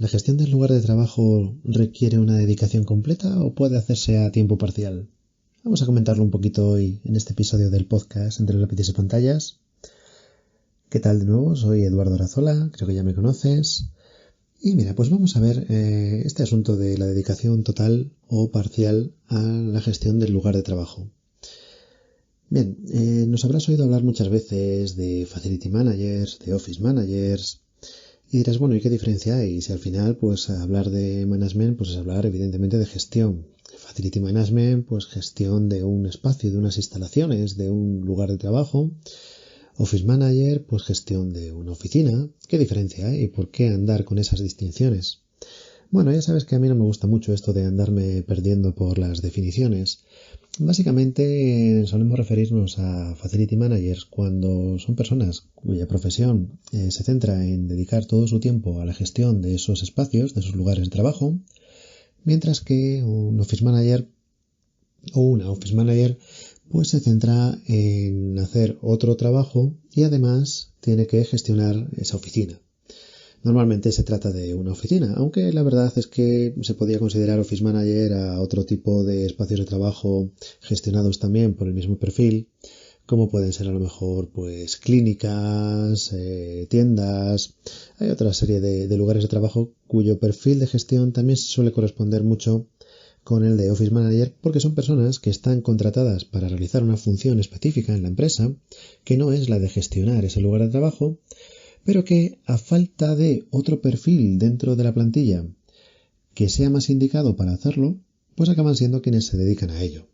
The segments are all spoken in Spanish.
¿La gestión del lugar de trabajo requiere una dedicación completa o puede hacerse a tiempo parcial? Vamos a comentarlo un poquito hoy en este episodio del podcast Entre lápices y pantallas. ¿Qué tal de nuevo? Soy Eduardo Arazola, creo que ya me conoces. Y mira, pues vamos a ver este asunto de la dedicación total o parcial a la gestión del lugar de trabajo. Bien, nos habrás oído hablar muchas veces de Facility Managers, de Office Managers, y dirás, bueno, ¿y qué diferencia hay? Si al final, pues hablar de management, pues es hablar evidentemente de gestión. Facility Management, pues gestión de un espacio, de unas instalaciones, de un lugar de trabajo. Office Manager, pues gestión de una oficina. ¿Qué diferencia hay? ¿Y por qué andar con esas distinciones? Bueno, ya sabes que a mí no me gusta mucho esto de andarme perdiendo por las definiciones. Básicamente solemos referirnos a Facility Managers cuando son personas cuya profesión se centra en dedicar todo su tiempo a la gestión de esos espacios, de esos lugares de trabajo, mientras que un Office Manager o una Office Manager pues se centra en hacer otro trabajo y además tiene que gestionar esa oficina. Normalmente se trata de una oficina, aunque la verdad es que se podría considerar Office Manager a otro tipo de espacios de trabajo gestionados también por el mismo perfil, como pueden ser a lo mejor pues clínicas, tiendas. Hay otra serie de lugares de trabajo cuyo perfil de gestión también se suele corresponder mucho con el de Office Manager porque son personas que están contratadas para realizar una función específica en la empresa que no es la de gestionar ese lugar de trabajo, pero que a falta de otro perfil dentro de la plantilla que sea más indicado para hacerlo, pues acaban siendo quienes se dedican a ello.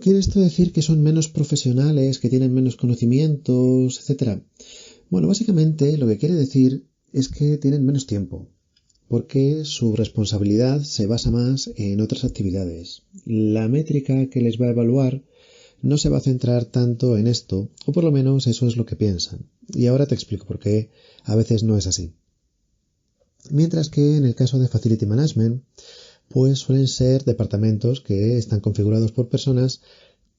¿Quiere esto decir que son menos profesionales, que tienen menos conocimientos, etcétera? Bueno, básicamente lo que quiere decir es que tienen menos tiempo, porque su responsabilidad se basa más en otras actividades. La métrica que les va a evaluar no se va a centrar tanto en esto, o por lo menos eso es lo que piensan. Y ahora te explico por qué a veces no es así. Mientras que en el caso de Facility Management, pues suelen ser departamentos que están configurados por personas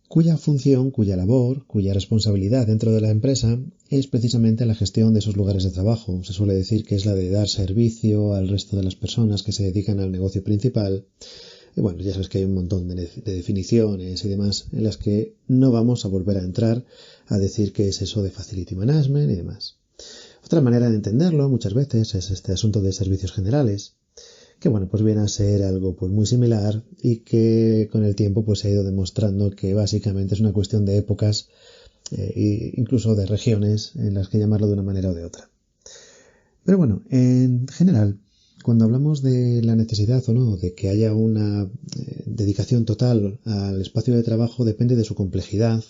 cuya función, cuya labor, cuya responsabilidad dentro de la empresa es precisamente la gestión de esos lugares de trabajo. Se suele decir que es la de dar servicio al resto de las personas que se dedican al negocio principal. Y bueno, ya sabes que hay un montón de definiciones y demás en las que no vamos a volver a entrar a decir qué es eso de Facility Management y demás. Otra manera de entenderlo muchas veces es este asunto de servicios generales, que bueno, pues viene a ser algo pues muy similar y que con el tiempo pues se ha ido demostrando que básicamente es una cuestión de épocas e incluso de regiones en las que llamarlo de una manera o de otra. Pero bueno, en general, cuando hablamos de la necesidad o no de que haya una dedicación total al espacio de trabajo, depende de su complejidad,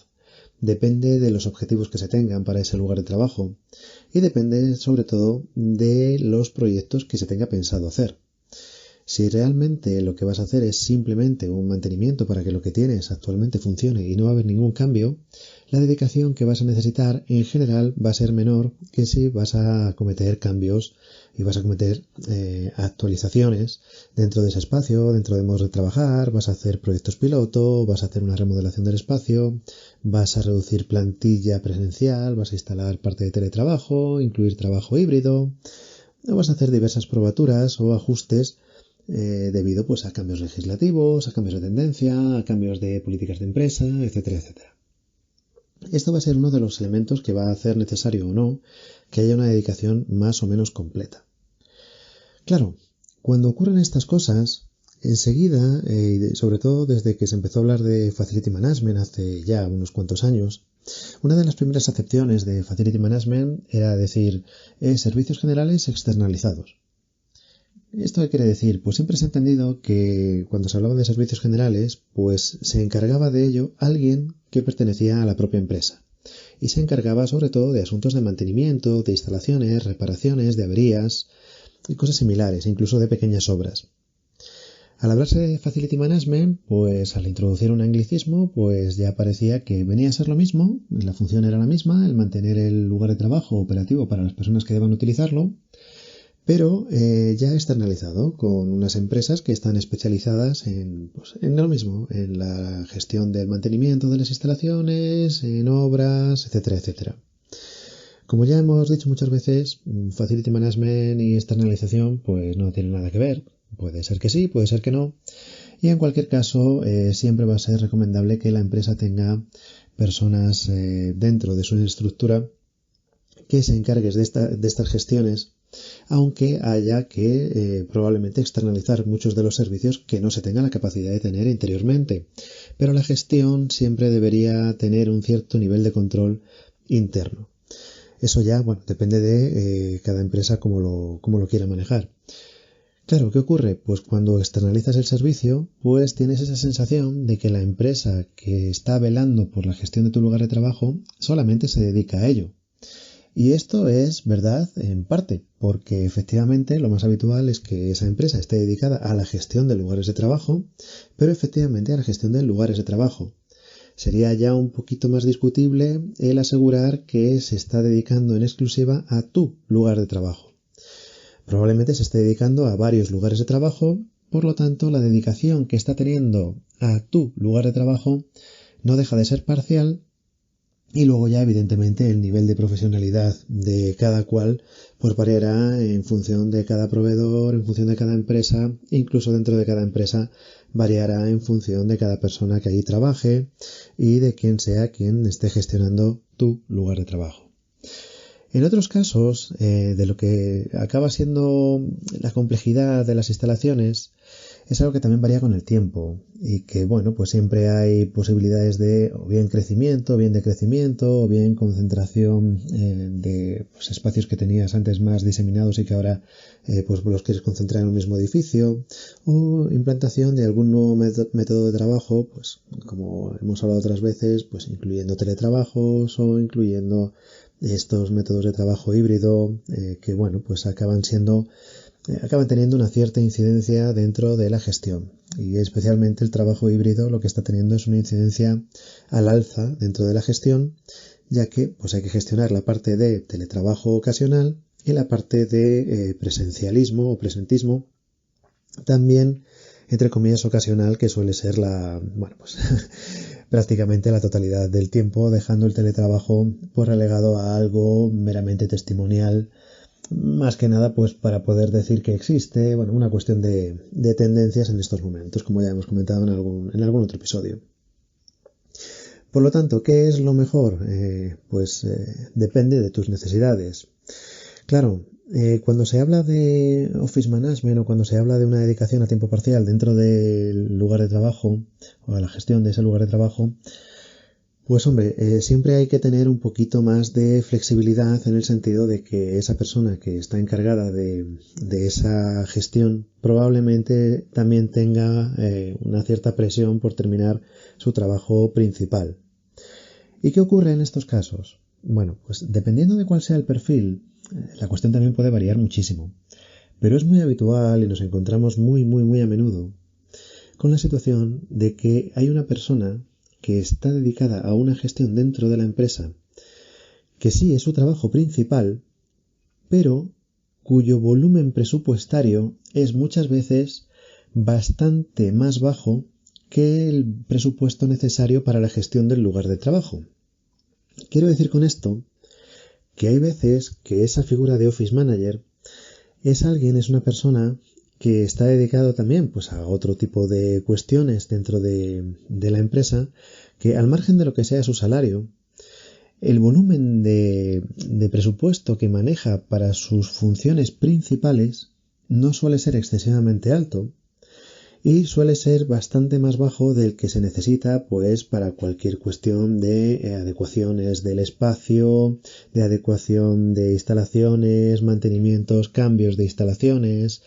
depende de los objetivos que se tengan para ese lugar de trabajo y depende sobre todo de los proyectos que se tenga pensado hacer. Si realmente lo que vas a hacer es simplemente un mantenimiento para que lo que tienes actualmente funcione y no va a haber ningún cambio, la dedicación que vas a necesitar en general va a ser menor que si vas a cometer cambios y vas a cometer actualizaciones dentro de ese espacio, dentro de modos de trabajar, vas a hacer proyectos piloto, vas a hacer una remodelación del espacio, vas a reducir plantilla presencial, vas a instalar parte de teletrabajo, incluir trabajo híbrido, o vas a hacer diversas probaturas o ajustes debido pues a cambios legislativos, a cambios de tendencia, a cambios de políticas de empresa, etcétera, etcétera. Esto va a ser uno de los elementos que va a hacer necesario o no que haya una dedicación más o menos completa. Claro, cuando ocurren estas cosas, enseguida, sobre todo desde que se empezó a hablar de Facility Management hace ya unos cuantos años, una de las primeras acepciones de Facility Management era decir servicios generales externalizados. ¿Esto qué quiere decir? Pues siempre se ha entendido que cuando se hablaba de servicios generales, pues se encargaba de ello alguien que pertenecía a la propia empresa. Y se encargaba sobre todo de asuntos de mantenimiento, de instalaciones, reparaciones, de averías y cosas similares, incluso de pequeñas obras. Al hablarse de Facility Management, pues al introducir un anglicismo, pues ya parecía que venía a ser lo mismo, la función era la misma, el mantener el lugar de trabajo operativo para las personas que deban utilizarlo, pero ya externalizado con unas empresas que están especializadas en lo mismo, en la gestión del mantenimiento de las instalaciones, en obras, etcétera, etcétera. Como ya hemos dicho muchas veces, Facility Management y externalización pues no tienen nada que ver. Puede ser que sí, puede ser que no. Y en cualquier caso, siempre va a ser recomendable que la empresa tenga personas dentro de su estructura que se encarguen de estas gestiones, aunque haya que probablemente externalizar muchos de los servicios que no se tenga la capacidad de tener interiormente. Pero la gestión siempre debería tener un cierto nivel de control interno. Eso ya, bueno, depende de cada empresa cómo lo quiera manejar. Claro, ¿qué ocurre? Pues cuando externalizas el servicio, pues tienes esa sensación de que la empresa que está velando por la gestión de tu lugar de trabajo solamente se dedica a ello. Y esto es verdad en parte, porque efectivamente lo más habitual es que esa empresa esté dedicada a la gestión de lugares de trabajo, pero efectivamente a la gestión de lugares de trabajo. Sería ya un poquito más discutible el asegurar que se está dedicando en exclusiva a tu lugar de trabajo. Probablemente se esté dedicando a varios lugares de trabajo, por lo tanto la dedicación que está teniendo a tu lugar de trabajo no deja de ser parcial, y luego ya evidentemente el nivel de profesionalidad de cada cual pues variará en función de cada proveedor, en función de cada empresa, incluso dentro de cada empresa variará en función de cada persona que allí trabaje y de quién sea quien esté gestionando tu lugar de trabajo. En otros casos, de lo que acaba siendo la complejidad de las instalaciones, es algo que también varía con el tiempo y que, bueno, pues siempre hay posibilidades de o bien crecimiento, o bien decrecimiento, o bien concentración de pues, espacios que tenías antes más diseminados y que ahora pues los quieres concentrar en un mismo edificio, o implantación de algún nuevo método de trabajo, pues como hemos hablado otras veces, pues incluyendo teletrabajos o incluyendo estos métodos de trabajo híbrido que, bueno, pues acaban teniendo una cierta incidencia dentro de la gestión, y especialmente el trabajo híbrido lo que está teniendo es una incidencia al alza dentro de la gestión, ya que pues hay que gestionar la parte de teletrabajo ocasional y la parte de presencialismo o presentismo también, entre comillas, ocasional, que suele ser prácticamente la totalidad del tiempo, dejando el teletrabajo pues relegado a algo meramente testimonial, más que nada pues para poder decir que existe, una cuestión de tendencias en estos momentos, como ya hemos comentado en algún otro episodio. Por lo tanto, ¿qué es lo mejor? Depende de tus necesidades. Claro, cuando se habla de Office Management o cuando se habla de una dedicación a tiempo parcial dentro del lugar de trabajo o a la gestión de ese lugar de trabajo, pues hombre, siempre hay que tener un poquito más de flexibilidad en el sentido de que esa persona que está encargada de esa gestión probablemente también tenga una cierta presión por terminar su trabajo principal. ¿Y qué ocurre en estos casos? Bueno, pues dependiendo de cuál sea el perfil, la cuestión también puede variar muchísimo. Pero es muy habitual y nos encontramos muy, muy, muy a menudo con la situación de que hay una persona que está dedicada a una gestión dentro de la empresa, que sí es su trabajo principal, pero cuyo volumen presupuestario es muchas veces bastante más bajo que el presupuesto necesario para la gestión del lugar de trabajo. Quiero decir con esto que hay veces que esa figura de Office Manager es una persona que está dedicado también pues a otro tipo de cuestiones dentro de la empresa, que al margen de lo que sea su salario, el volumen de presupuesto que maneja para sus funciones principales no suele ser excesivamente alto y suele ser bastante más bajo del que se necesita pues para cualquier cuestión de adecuaciones del espacio, de adecuación de instalaciones, mantenimientos, cambios de instalaciones,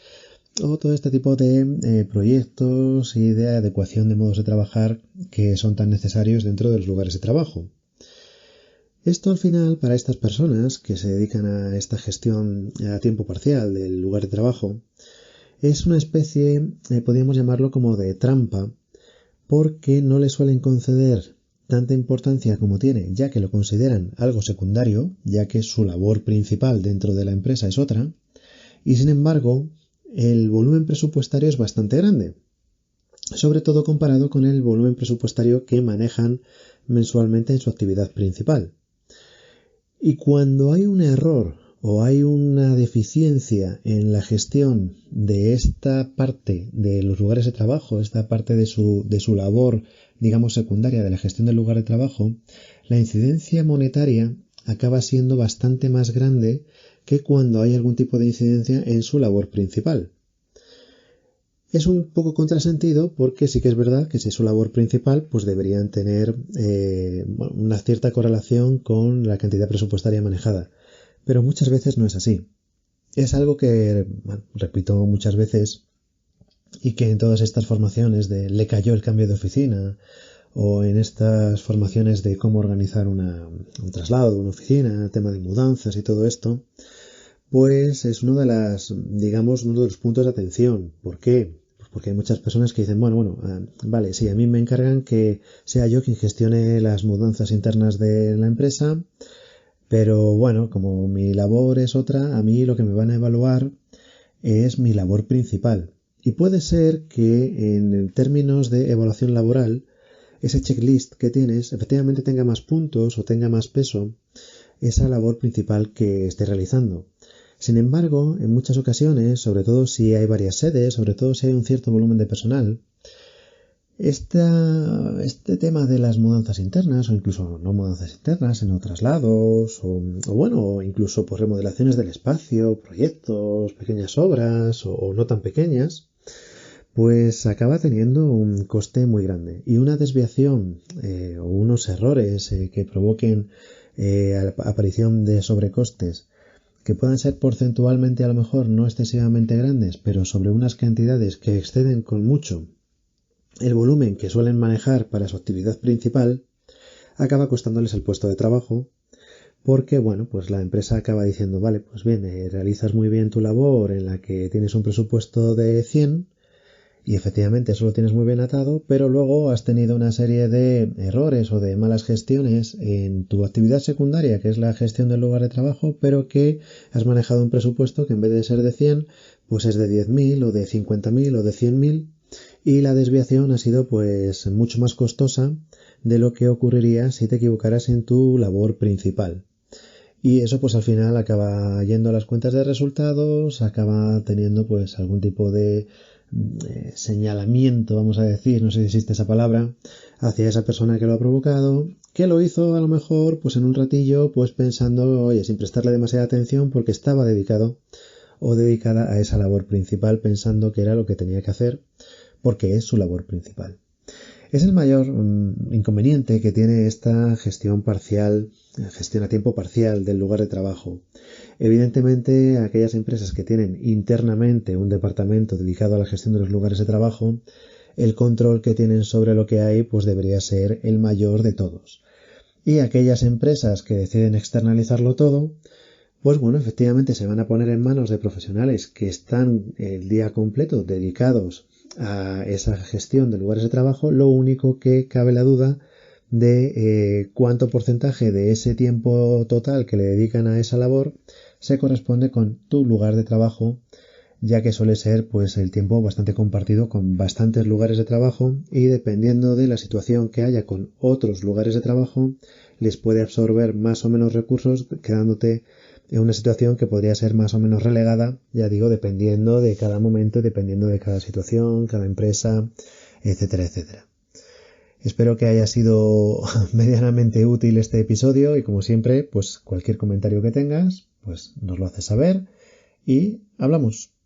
o todo este tipo de proyectos y de adecuación de modos de trabajar que son tan necesarios dentro de los lugares de trabajo. Esto al final, para estas personas que se dedican a esta gestión a tiempo parcial del lugar de trabajo, es una especie, podríamos llamarlo como de trampa, porque no le suelen conceder tanta importancia como tiene, ya que lo consideran algo secundario, ya que su labor principal dentro de la empresa es otra, y sin embargo el volumen presupuestario es bastante grande, sobre todo comparado con el volumen presupuestario que manejan mensualmente en su actividad principal. Y cuando hay un error o hay una deficiencia en la gestión de esta parte de los lugares de trabajo, esta parte de su labor, digamos, secundaria de la gestión del lugar de trabajo, la incidencia monetaria acaba siendo bastante más grande que cuando hay algún tipo de incidencia en su labor principal. Es un poco contrasentido porque sí que es verdad que si es su labor principal, pues deberían tener una cierta correlación con la cantidad presupuestaria manejada. Pero muchas veces no es así. Es algo que, bueno, repito muchas veces y que en todas estas formaciones de le cayó el cambio de oficina o en estas formaciones de cómo organizar un traslado de una oficina, el tema de mudanzas y todo esto, pues es uno de uno de los puntos de atención. ¿Por qué? Pues porque hay muchas personas que dicen, vale, sí, a mí me encargan que sea yo quien gestione las mudanzas internas de la empresa, pero bueno, como mi labor es otra, a mí lo que me van a evaluar es mi labor principal. Y puede ser que en términos de evaluación laboral, ese checklist que tienes efectivamente tenga más puntos o tenga más peso esa labor principal que esté realizando. Sin embargo, en muchas ocasiones, sobre todo si hay varias sedes, sobre todo si hay un cierto volumen de personal, este tema de las mudanzas internas o incluso no mudanzas internas, sino traslados o incluso pues, remodelaciones del espacio, proyectos, pequeñas obras o no tan pequeñas, pues acaba teniendo un coste muy grande y una desviación o unos errores que provoquen aparición de sobrecostes que puedan ser porcentualmente a lo mejor no excesivamente grandes, pero sobre unas cantidades que exceden con mucho el volumen que suelen manejar para su actividad principal, acaba costándoles el puesto de trabajo porque, bueno, pues la empresa acaba diciendo, vale, pues bien, realizas muy bien tu labor en la que tienes un presupuesto de 100 y efectivamente eso lo tienes muy bien atado, pero luego has tenido una serie de errores o de malas gestiones en tu actividad secundaria, que es la gestión del lugar de trabajo, pero que has manejado un presupuesto que en vez de ser de 100, pues es de 10.000 o de 50.000 o de 100.000 y la desviación ha sido pues mucho más costosa de lo que ocurriría si te equivocaras en tu labor principal. Y eso pues al final acaba yendo a las cuentas de resultados, acaba teniendo pues algún tipo de señalamiento, vamos a decir, no sé si existe esa palabra, hacia esa persona que lo ha provocado, que lo hizo a lo mejor pues en un ratillo pues pensando, oye, sin prestarle demasiada atención porque estaba dedicado o dedicada a esa labor principal pensando que era lo que tenía que hacer porque es su labor principal. Es el mayor inconveniente que tiene esta gestión parcial, gestión a tiempo parcial del lugar de trabajo. Evidentemente, aquellas empresas que tienen internamente un departamento dedicado a la gestión de los lugares de trabajo, el control que tienen sobre lo que hay pues debería ser el mayor de todos. Y aquellas empresas que deciden externalizarlo todo, pues bueno, efectivamente se van a poner en manos de profesionales que están el día completo dedicados a esa gestión de lugares de trabajo. Lo único que cabe la duda de cuánto porcentaje de ese tiempo total que le dedican a esa labor se corresponde con tu lugar de trabajo, ya que suele ser pues el tiempo bastante compartido con bastantes lugares de trabajo y dependiendo de la situación que haya con otros lugares de trabajo les puede absorber más o menos recursos quedándote en una situación que podría ser más o menos relegada, ya digo, dependiendo de cada momento, dependiendo de cada situación, cada empresa, etcétera, etcétera. Espero que haya sido medianamente útil este episodio y como siempre, pues cualquier comentario que tengas, pues nos lo haces saber y hablamos.